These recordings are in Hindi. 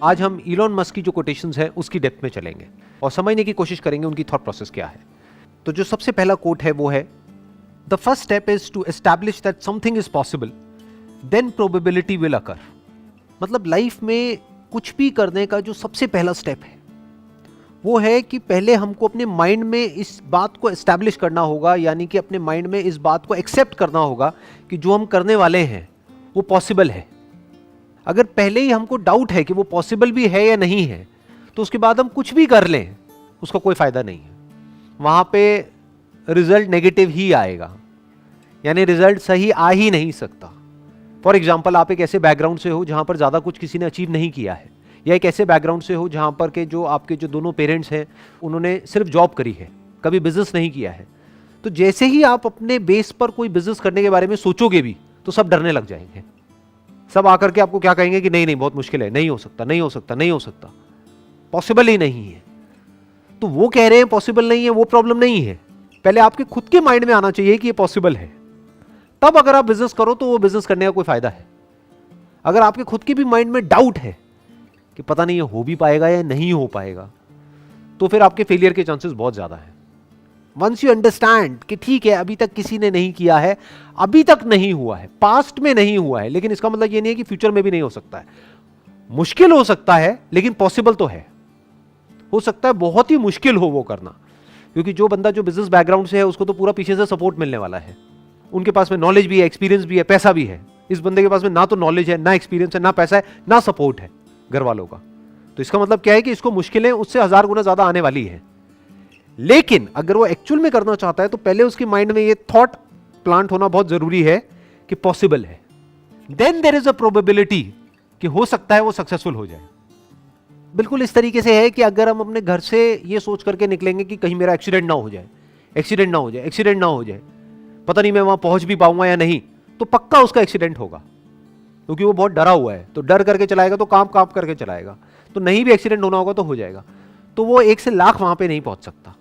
आज हम इलॉन मस्क की जो कोटेशंस हैं उसकी डेप्थ में चलेंगे और समझने की कोशिश करेंगे उनकी थॉट प्रोसेस क्या है। तो जो सबसे पहला कोट है वो है, the first step is to establish that something is possible, then probability will occur. मतलब लाइफ में कुछ भी करने का जो सबसे पहला स्टेप है वो है कि पहले हमको अपने माइंड में इस बात को एस्टैब्लिश करना होगा, यानी कि अपने माइंड में इस बात को एक्सेप्ट करना होगा कि जो हम करने वाले हैं वो पॉसिबल है। अगर पहले ही हमको डाउट है कि वो पॉसिबल भी है या नहीं है, तो उसके बाद हम कुछ भी कर लें उसका कोई फायदा नहीं है, वहां पे रिजल्ट नेगेटिव ही आएगा, यानी रिजल्ट सही आ ही नहीं सकता। फॉर एग्जाम्पल, आप एक ऐसे बैकग्राउंड से हो जहां पर ज्यादा कुछ किसी ने अचीव नहीं किया है, या एक ऐसे बैकग्राउंड से हो जहां पर के जो आपके जो दोनों पेरेंट्स हैं उन्होंने सिर्फ जॉब करी है, कभी बिजनेस नहीं किया है। तो जैसे ही आप अपने बेस पर कोई बिजनेस करने के बारे में सोचोगे भी तो सब डरने लग जाएंगे। सब आकर के आपको क्या कहेंगे कि नहीं नहीं बहुत मुश्किल है, नहीं हो सकता, नहीं हो सकता, नहीं हो सकता, पॉसिबल ही नहीं है। तो वो कह रहे हैं पॉसिबल नहीं है, वो प्रॉब्लम नहीं है। पहले आपके खुद के माइंड में आना चाहिए कि ये पॉसिबल है, तब अगर आप बिजनेस करो तो वो बिजनेस करने का कोई फायदा है। अगर आपके खुद के भी माइंड में डाउट है कि पता नहीं ये हो भी पाएगा या नहीं हो पाएगा, तो फिर आपके फेलियर के चांसेस बहुत ज्यादा है। वंस यू अंडरस्टैंड कि ठीक है अभी तक किसी ने नहीं किया है, अभी तक नहीं हुआ है, पास्ट में नहीं हुआ है, लेकिन इसका मतलब ये नहीं है कि फ्यूचर में भी नहीं हो सकता है। मुश्किल हो सकता है लेकिन पॉसिबल तो है। हो सकता है बहुत ही मुश्किल हो वो करना, क्योंकि जो बंदा जो बिजनेस बैकग्राउंड से है उसको तो पूरा पीछे से सपोर्ट मिलने वाला है, उनके पास में नॉलेज भी है, एक्सपीरियंस भी है, पैसा भी है। इस बंदे के पास में ना तो नॉलेज है, ना एक्सपीरियंस है, ना पैसा है, ना सपोर्ट है घर वालों का। तो इसका मतलब क्या है कि इसको मुश्किलें उससे 1000 गुना ज्यादा आने वाली है। लेकिन अगर वो एक्चुअल में करना चाहता है तो पहले उसके माइंड में ये थॉट प्लांट होना बहुत जरूरी है कि पॉसिबल है। Then there is a probability कि हो सकता है वो सक्सेसफुल हो जाए। बिल्कुल इस तरीके से है कि अगर हम अपने घर से ये सोच करके निकलेंगे कि कहीं मेरा एक्सीडेंट ना हो जाए, एक्सीडेंट ना हो जाए, एक्सीडेंट ना हो जाए, पता नहीं मैं वहां पहुंच भी पाऊंगा या नहीं, तो पक्का उसका एक्सीडेंट होगा, क्योंकि वो बहुत डरा हुआ है। तो डर करके चलाएगा तो काम काम करके चलाएगा, तो नहीं भी एक्सीडेंट होना होगा तो हो जाएगा। तो वो 1 से लाख वहां पे नहीं पहुंच सकता।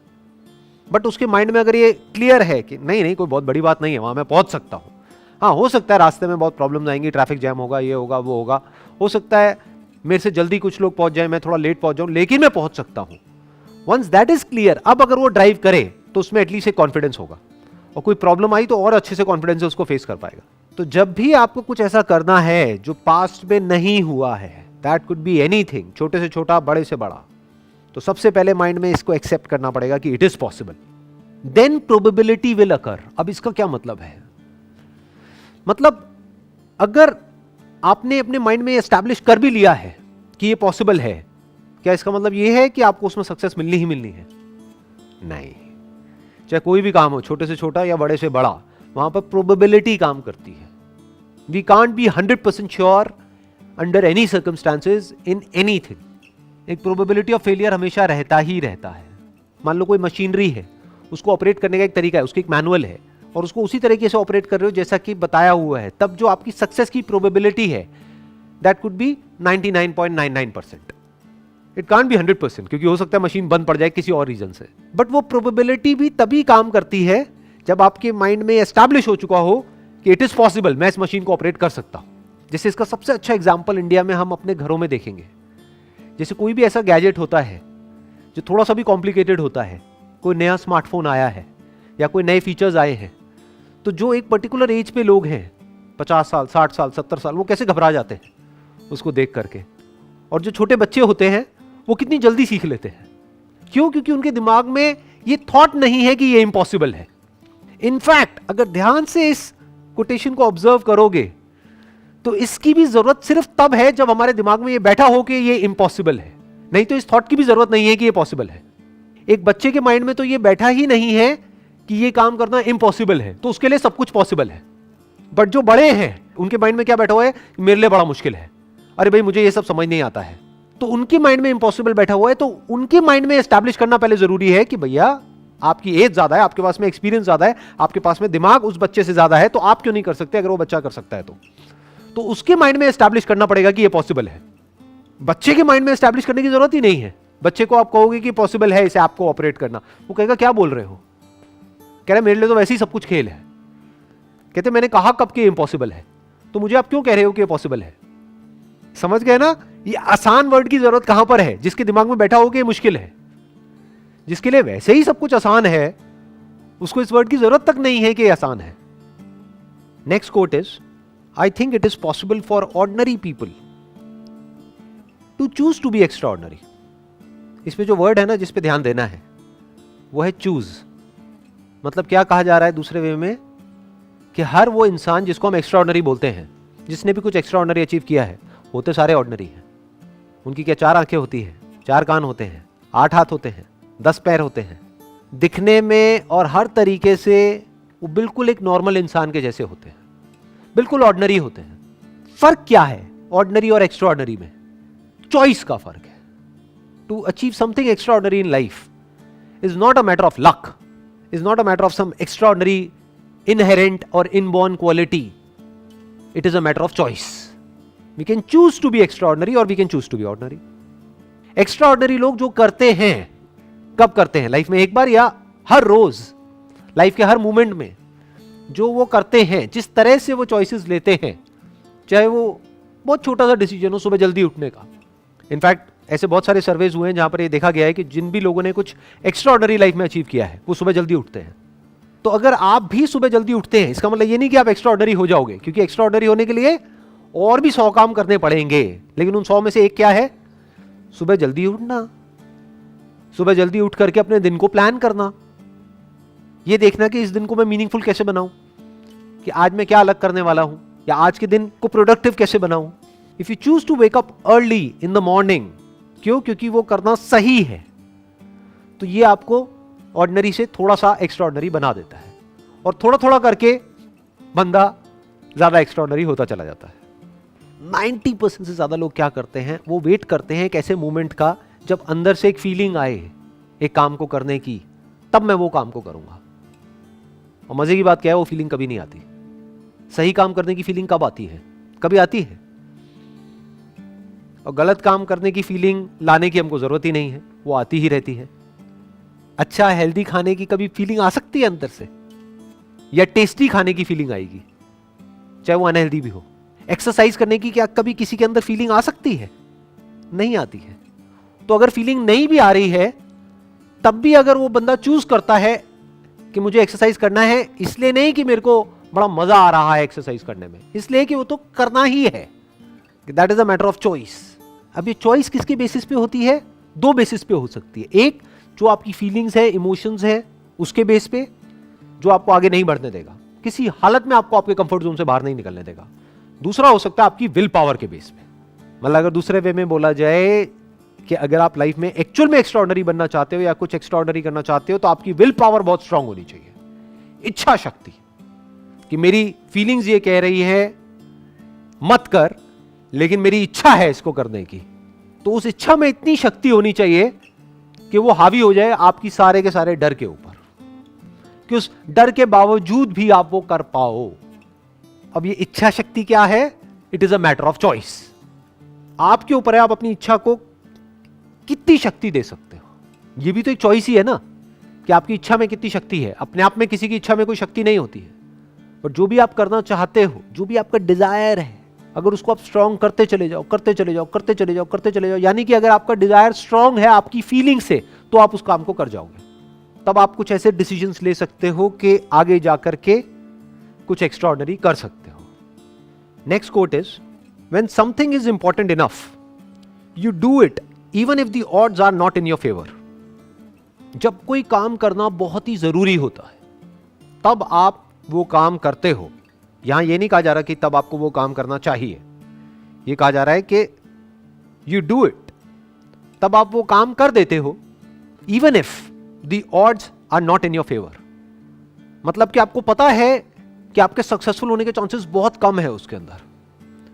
बट उसके माइंड में अगर ये क्लियर है कि नहीं नहीं कोई बहुत बड़ी बात नहीं है, वहां मैं पहुंच सकता हूं। हाँ, हो सकता है रास्ते में बहुत प्रॉब्लम्स आएंगी, ट्रैफिक जैम होगा, ये होगा, वो होगा, हो सकता है मेरे से जल्दी कुछ लोग पहुंच जाए, मैं थोड़ा लेट पहुंच जाऊं, लेकिन मैं पहुंच सकता हूं। वंस दैट इज क्लियर, अब अगर वो ड्राइव करे तो उसमें एटलीस्ट एक कॉन्फिडेंस होगा, और कोई प्रॉब्लम आई तो और अच्छे से कॉन्फिडेंस से उसको फेस कर पाएगा। तो जब भी आपको कुछ ऐसा करना है जो पास्ट में नहीं हुआ है, दैट कुड बी एनीथिंग, छोटे से छोटा, बड़े से बड़ा, तो सबसे पहले माइंड में इसको एक्सेप्ट करना पड़ेगा कि it is possible. Then probability will occur. अब इसका क्या मतलब है? मतलब अगर आपने अपने माइंड में एस्टैब्लिश कर भी लिया है कि ये पॉसिबल है, क्या इसका मतलब ये है कि आपको उसमें सक्सेस मिलनी ही मिलनी है? नहीं। चाहे कोई भी काम हो, छोटे से छोटा या बड़े से बड़ा, वहां पर प्रोबेबिलिटी काम करती है। We can't be 100% sure under any circumstances in anything. एक प्रोबेबिलिटी ऑफ फेलियर हमेशा रहता ही रहता है। मान लो कोई मशीनरी है, उसको ऑपरेट करने का एक तरीका है, उसकी एक मैनुअल है, और उसको उसी तरीके से ऑपरेट कर रहे हो जैसा कि बताया हुआ है, तब जो आपकी सक्सेस की प्रोबेबिलिटी है that could be 99.99%। It can't be 100%, क्योंकि हो सकता है मशीन बंद पड़ जाए किसी और रीजन से। बट वो प्रोबेबिलिटी भी तभी काम करती है जब आपके माइंड में एस्टैब्लिश हो चुका हो कि इट इज पॉसिबल, मैं इस मशीन को ऑपरेट कर सकता हूं। जैसे इसका सबसे अच्छा एग्जाम्पल इंडिया में हम अपने घरों में देखेंगे। जैसे कोई भी ऐसा गैजेट होता है जो थोड़ा सा भी कॉम्प्लिकेटेड होता है, कोई नया स्मार्टफोन आया है या कोई नए फीचर्स आए हैं, तो जो एक पर्टिकुलर एज पे लोग हैं, 50 साल, 60 साल, 70 साल, वो कैसे घबरा जाते हैं उसको देख करके। और जो छोटे बच्चे होते हैं वो कितनी जल्दी सीख लेते हैं। क्यों? क्योंकि उनके दिमाग में ये थॉट नहीं है कि ये इम्पॉसिबल है। इनफैक्ट अगर ध्यान से इस कोटेशन को ऑब्जर्व करोगे तो इसकी भी जरूरत सिर्फ तब है जब हमारे दिमाग में ये बैठा हो कि ये इम्पॉसिबल है, नहीं तो इस थॉट की भी जरूरत नहीं है कि ये पॉसिबल है। एक बच्चे के माइंड में तो ये बैठा ही नहीं है कि ये काम करना इम्पॉसिबल है, तो उसके लिए सब कुछ पॉसिबल है। बट जो बड़े हैं उनके माइंड में क्या बैठा हुआ है? मेरे लिए बड़ा मुश्किल है, अरे भाई मुझे ये सब समझ नहीं आता है। तो उनके माइंड में इम्पॉसिबल बैठा हुआ है, तो उनके माइंड में एस्टैब्लिश करना पहले जरूरी है कि भैया आपकी एज ज्यादा है, आपके पास में एक्सपीरियंस ज्यादा है, आपके पास में दिमाग उस बच्चे से ज्यादा है, तो आप क्यों नहीं कर सकते अगर वो बच्चा कर सकता है तो उसके माइंड में एस्टैब्लिश करना पड़ेगा कि ये पॉसिबल है। बच्चे के माइंड में एस्टैब्लिश करने की जरूरत ही नहीं है। बच्चे को आप कहोगे कि पॉसिबल है इसे आपको ऑपरेट करना, वो कहेगा क्या बोल रहे हो, कह रहे मेरे लिए तो वैसे ही सब कुछ खेल है। कहते मैंने कहा कब कि इम्पॉसिबल है, तो मुझे आप क्यों कह रहे हो कि ये पॉसिबल है? समझ गए ना ये आसान वर्ड की जरूरत कहां पर है? जिसके दिमाग में बैठा हो कि ये मुश्किल है, जिसके लिए वैसे ही सब कुछ आसान है, उसको इस वर्ड की जरूरत तक नहीं है कि ये आसान है. Next quote is, I think it is possible for ordinary people to choose to be extraordinary. इसमें जो वर्ड है ना जिस पे ध्यान देना है वो है चूज. मतलब क्या कहा जा रहा है दूसरे वे में, कि हर वो इंसान जिसको हम एक्स्ट्रा ऑर्डिनरी बोलते हैं, जिसने भी कुछ एक्स्ट्रा ऑर्डिनरी अचीव किया है, होते सारे ऑर्डिनरी हैं. उनकी क्या 4 आंखें होती हैं, 4 कान होते हैं, 8 हाथ होते हैं, 10 पैर होते हैं, दिखने में और हर तरीके से वो बिल्कुल एक नॉर्मल इंसान के जैसे होते हैं, बिल्कुल ऑर्डिनरी होते हैं. फर्क क्या है ऑर्डिनरी और एक्स्ट्रा ऑर्डिनरी में? चॉइस का फर्क है. To achieve something extraordinary in life is not a matter of luck, is not a matter of some extraordinary inherent or inborn quality. It is a matter of choice. We can choose to be extraordinary or we can choose to be ordinary. Extraordinary लोग जो करते हैं, कब करते हैं? लाइफ में एक बार या हर रोज, लाइफ के हर मोमेंट में जो वो करते हैं, जिस तरह से वो चॉइसेस लेते हैं, चाहे वो बहुत छोटा सा डिसीजन हो, सुबह जल्दी उठने का. इनफैक्ट ऐसे बहुत सारे सर्वेज हुए हैं जहां पर ये देखा गया है कि जिन भी लोगों ने कुछ एक्स्ट्राऑर्डिनरी लाइफ में अचीव किया है वो सुबह जल्दी उठते हैं. तो अगर आप भी सुबह जल्दी उठते हैं, इसका मतलब ये नहीं कि आप एक्स्ट्रा ऑर्डिनरी हो जाओगे, क्योंकि एक्स्ट्रा ऑर्डिनरी होने के लिए और भी 100 काम करने पड़ेंगे. लेकिन उन 100 में से एक क्या है? सुबह जल्दी उठना. सुबह जल्दी उठ करके अपने दिन को प्लान करना, ये देखना कि इस दिन को मैं मीनिंगफुल कैसे बनाऊं, कि आज मैं क्या अलग करने वाला हूं, या आज के दिन को प्रोडक्टिव कैसे बनाऊं. If you choose to wake up early in the morning, क्यों? क्योंकि वो करना सही है, तो ये आपको ऑर्डिनरी से थोड़ा सा एक्स्ट्रा ऑर्डिनरी बना देता है. और थोड़ा थोड़ा करके बंदा ज्यादा एक्स्ट्रा ऑर्डिनरी होता चला जाता है. 90% से ज्यादा लोग क्या करते हैं, वो वेट करते हैं एक ऐसे मोमेंट का जब अंदर से एक फीलिंग आए एक काम को करने की, तब मैं वो काम को करूंगा. और मजे की बात क्या है, वो फीलिंग कभी नहीं आती. सही काम करने की फीलिंग कब आती है? कभी आती है. और गलत काम करने की फीलिंग लाने की हमको जरूरत ही नहीं है, वो आती ही रहती है. अच्छा हेल्दी खाने की कभी फीलिंग आ सकती है अंदर से, या टेस्टी खाने की फीलिंग आएगी, चाहे वो अनहेल्दी भी हो. एक्सरसाइज करने की क्या कभी किसी के अंदर फीलिंग आ सकती है? नहीं आती है. तो अगर फीलिंग नहीं भी आ रही है, तब भी अगर वो बंदा चूज करता है कि मुझे एक्सरसाइज करना है, इसलिए नहीं कि मेरे को बड़ा मजा आ रहा है एक्सरसाइज करने में, इसलिए कि वो तो करना ही है. That is a matter of choice. अब ये चॉइस किसके बेसिस पे होती है? 2 बेसिस पे हो सकती है. एक, जो आपकी फीलिंग्स है, इमोशंस है, उसके बेस पे, जो आपको आगे नहीं बढ़ने देगा, किसी हालत में आपको आपके कंफर्ट जोन से बाहर नहीं निकलने देगा. दूसरा हो सकता है आपकी विल पावर के बेस पे. मतलब अगर दूसरे वे में बोला जाए कि अगर आप लाइफ में एक्चुअल में एक्स्ट्राऑर्डिनरी बनना चाहते हो या कुछ एक्स्ट्राऑर्डिनरी करना चाहते हो, तो आपकी विल पावर बहुत स्ट्रांग होनी चाहिए. इच्छा शक्ति, कि मेरी फीलिंग्स ये कह रही है मत कर, लेकिन मेरी इच्छा है इसको करने की. तो उस इच्छा में इतनी शक्ति होनी चाहिए कि वो हावी हो जाए आपकी सारे के सारे डर के ऊपर, कि उस डर के बावजूद भी आप वो कर पाओ. अब ये इच्छा शक्ति क्या है? It is a matter of choice. आपके ऊपर है, आप अपनी इच्छा को कितनी शक्ति दे सकते हो. ये भी तो एक चॉइस ही है ना, कि आपकी इच्छा में कितनी शक्ति है. अपने आप में किसी की इच्छा में कोई शक्ति नहीं होती है, पर जो भी आप करना चाहते हो, जो भी आपका डिजायर है, अगर उसको आप स्ट्रांग करते चले जाओ, करते चले जाओ, करते चले जाओ, करते चले जाओ, यानी कि अगर आपका डिजायर स्ट्रांग है आपकी फीलिंग से, तो आप उस काम को कर जाओगे. तब आप कुछ ऐसे डिसीजंस ले सकते हो कि आगे जाकर के कुछ एक्स्ट्राऑर्डिनरी कर सकते हो. Next quote is, when something is important enough you do it even if the odds are not in your favour. जब कोई काम करना बहुत ही जरूरी होता है, तब आप वो काम करते हो. यहां ये नहीं कहा जा रहा कि तब आपको वो काम करना चाहिए, ये कहा जा रहा है कि यू डू इट, तब आप वो काम कर देते हो, even if the odds are not in your favour. मतलब कि आपको पता है कि आपके सक्सेसफुल होने के चांसेस बहुत कम है उसके अंदर,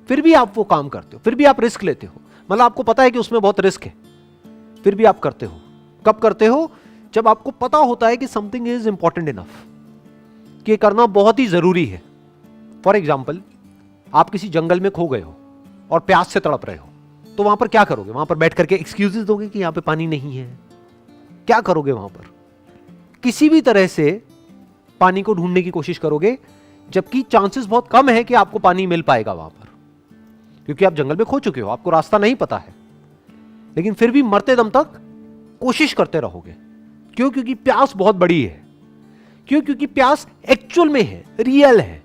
फिर भी आप वो काम करते हो, फिर भी आप रिस्क लेते हो. मतलब आपको पता है कि उसमें बहुत रिस्क है, फिर भी आप करते हो. कब करते हो? जब आपको पता होता है कि समथिंग इज इंपॉर्टेंट इनफ, कि करना बहुत ही जरूरी है. फॉर एग्जाम्पल, आप किसी जंगल में खो गए हो और प्यास से तड़प रहे हो, तो वहां पर क्या करोगे? वहां पर बैठ करके एक्सक्यूजेस दोगे कि यहां पे पानी नहीं है? क्या करोगे वहां पर? किसी भी तरह से पानी को ढूंढने की कोशिश करोगे, जबकि चांसेस बहुत कम है कि आपको पानी मिल पाएगा वहां पर. क्योंकि आप जंगल में खो चुके हो, आपको रास्ता नहीं पता है, लेकिन फिर भी मरते दम तक कोशिश करते रहोगे। क्यों? क्योंकि प्यास बहुत बड़ी है। क्यों? क्योंकि प्यास एक्चुअल में है, रियल है,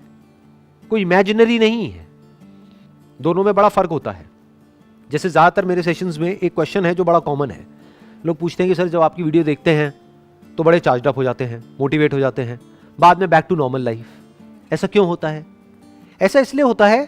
कोई इमेजिनरी नहीं है। दोनों में बड़ा फर्क होता है। जैसे ज्यादातर मेरे सेशंस में एक क्वेश्चन है जो बड़ा कॉमन है। लोग पूछते हैं कि सर जब आपकी वीडियो देखते हैं तो बड़े चार्ज अप हो जाते हैं, मोटिवेट हो जाते हैं, बाद में बैक टू नॉर्मल लाइफ। ऐसा क्यों होता है? ऐसा इसलिए होता है